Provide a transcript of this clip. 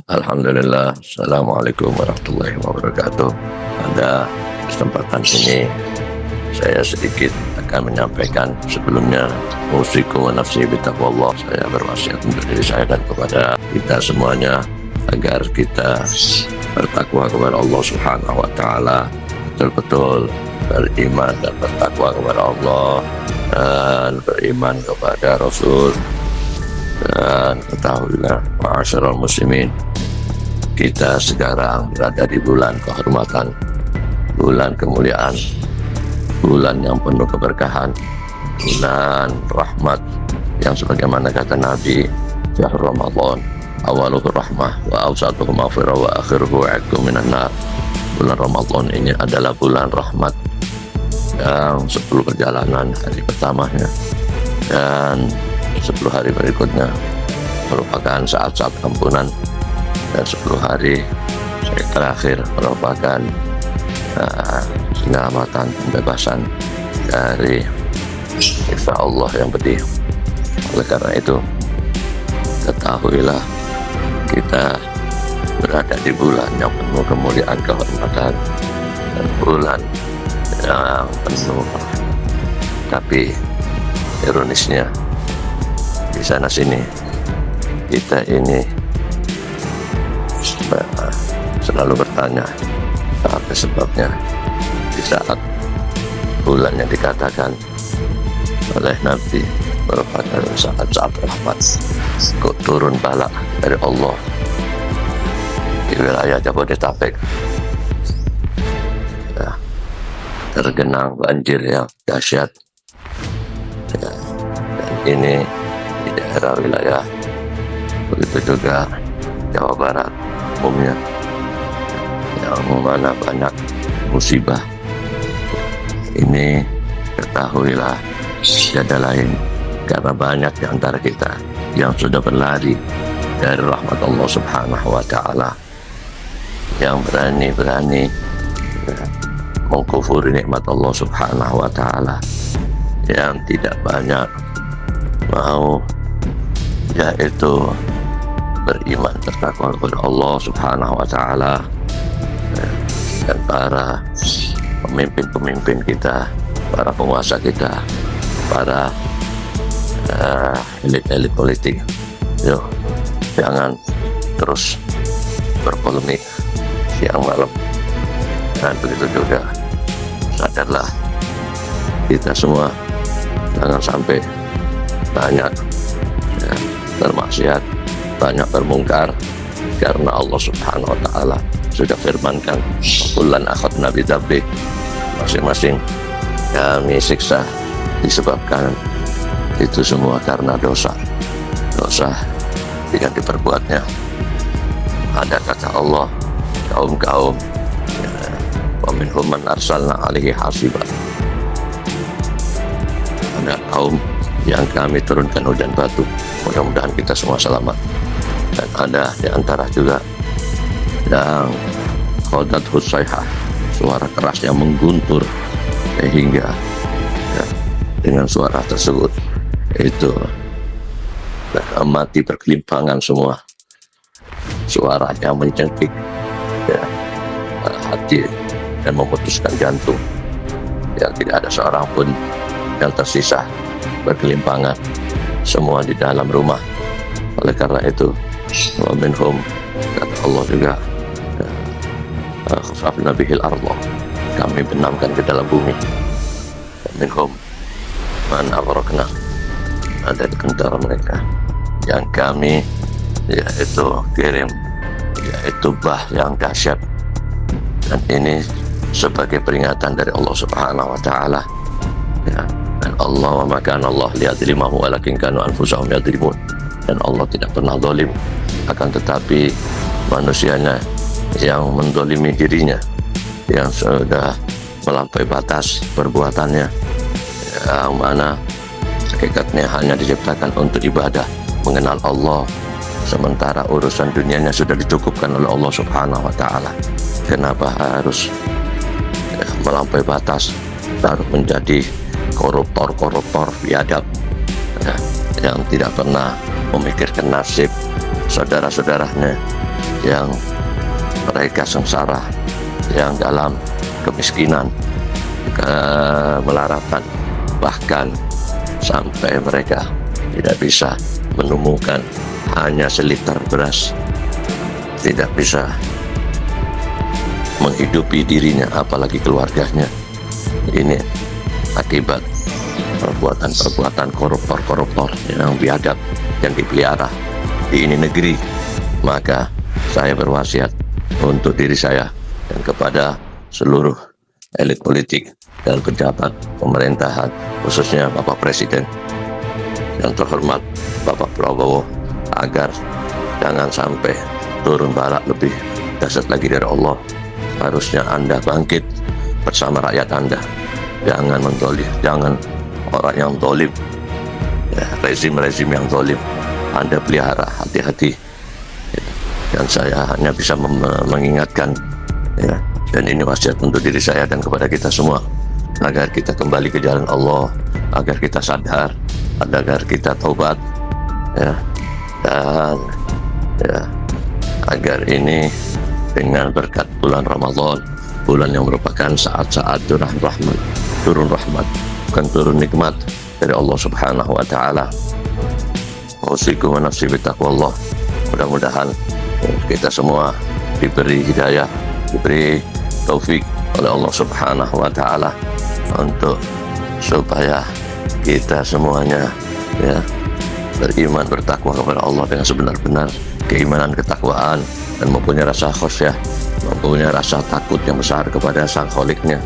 Alhamdulillah, Assalamualaikum warahmatullahi wabarakatuh. Pada kesempatan ini saya sedikit akan menyampaikan sebelumnya usikum wa nafsi bitaqwallah. Saya berwasiat untuk diri saya dan kepada kita semuanya agar kita bertakwa kepada Allah Subhanahu wa taala, betul-betul beriman dan bertakwa kepada Allah dan beriman kepada Rasul. Dan ketahuilah ma'asyiral muslimin, kita sekarang berada di bulan kehormatan, bulan kemuliaan, bulan yang penuh keberkahan, bulan rahmat yang sebagaimana kata Nabi, syahrul Ramadan awaluhu rahmah wa awsatuhu maghfirah wa akhiruhu wa'idkum minan nar. Bulan Ramadan ini adalah bulan rahmat yang 10 perjalanan hari pertamanya dan 10 hari berikutnya merupakan saat-saat ampunan, dan 10 hari terakhir merupakan penyelamatan, pembebasan dari siksa Allah yang pedih. Oleh karena itu, ketahuilah kita berada di bulan yang penuh kemuliaan, kehormatan, dan bulan yang penuh. Tapi ironisnya, di sana sini kita ini selalu bertanya apa sebabnya di saat bulan yang dikatakan oleh Nabi merupakan saat-saat rahmat, kok turun bala dari Allah di wilayah Jabodetabek, ya, tergenang banjir yang dahsyat, ya, dan ini di daerah wilayah, begitu juga Jawa Barat umumnya, yang mana banyak musibah. Ini ketahuilah tiada lain karena banyak di antara kita yang sudah berlari dari rahmat Allah Subhanahu wa taala, yang berani-berani mengkufuri nikmat Allah Subhanahu wa taala, yang tidak banyak mau yaitu beriman bertakwa kepada Allah Subhanahu wa taala. Dan para pemimpin-pemimpin kita, para penguasa kita, para elit-elit politik, yuk jangan terus berpolemik siang malam. Dan begitu juga sadarlah kita semua jangan sampai banyak bermaksiat, banyak bermungkar, karena Allah Subhanahu wa taala sudah firmankan, kullan akhadna bidzambi, masing-masing kami siksa disebabkan itu semua karena dosa yang diperbuatnya. Ada kata Allah, kaum-kaum wa minhum man arsalna alaihi hasiba, ada kaum yang kami turunkan hujan batu, mudah-mudahan kita semua selamat. Dan ada di antara juga yang khodat husayhah, suara keras yang mengguntur, sehingga dengan suara tersebut itu mati berkelimpangan semua, suaranya mencengkik hati dan memutuskan jantung, yang tidak ada seorang pun yang tersisa, berkelimpangan semua di dalam rumah. Oleh karena itu, wa minhum, kata Allah juga, khasafna bihil ardah, kami benamkan ke dalam bumi. Wa minhum man aghraqna, ada di antara mereka yang kami yaitu kirim yaitu bah yang dahsyat. Dan ini sebagai peringatan dari Allah Subhanahu wa taala, ya. Dan Allah wa makana Allah liyadlimahum walakin kanu anfusahum yadlimun. Dan Allah tidak pernah zalim, akan tetapi manusianya yang mendolimi dirinya, yang sudah melampaui batas perbuatannya, yang mana hakikatnya hanya diciptakan untuk ibadah, mengenal Allah, sementara urusan dunianya sudah dicukupkan oleh Allah Subhanahu wa taala. Kenapa harus melampaui batas, harus menjadi koruptor biadab, yang tidak pernah memikirkan nasib saudara-saudaranya, yang mereka sengsara, yang dalam kemiskinan, kemelaratan, bahkan sampai mereka tidak bisa menemukan hanya seliter beras, tidak bisa menghidupi dirinya apalagi keluarganya. Ini akibat perbuatan-perbuatan koruptor yang biadab yang dipelihara di ini negeri. Maka saya berwasiat untuk diri saya dan kepada seluruh elit politik dan pejabat pemerintahan, khususnya Bapak Presiden yang terhormat Bapak Prabowo, agar jangan sampai turun bala lebih dahsyat lagi dari Allah. Harusnya Anda bangkit bersama rakyat Anda. Jangan mendolim, jangan orang yang dolim, ya, rezim-rezim yang dolim Anda pelihara, hati-hati. Dan saya hanya bisa mengingatkan, ya, dan ini wasiat untuk diri saya dan kepada kita semua, agar kita kembali ke jalan Allah, agar kita sadar, agar kita taubat, ya, dan ya, agar ini dengan berkat bulan Ramadan, bulan yang merupakan saat-saat turun rahmat, bukan turun nikmat dari Allah Subhanahu wa Ta'ala. Usikum wa nafsi bitaqwallah. Mudah-mudahan kita semua diberi hidayah, diberi taufik oleh Allah Subhanahu wa Ta'ala untuk supaya kita semuanya, ya, beriman, bertakwa kepada Allah dengan sebenar-benar keimanan, ketakwaan, dan mempunyai rasa khasyah, mempunyai rasa takut yang besar kepada Sang Kholiknya.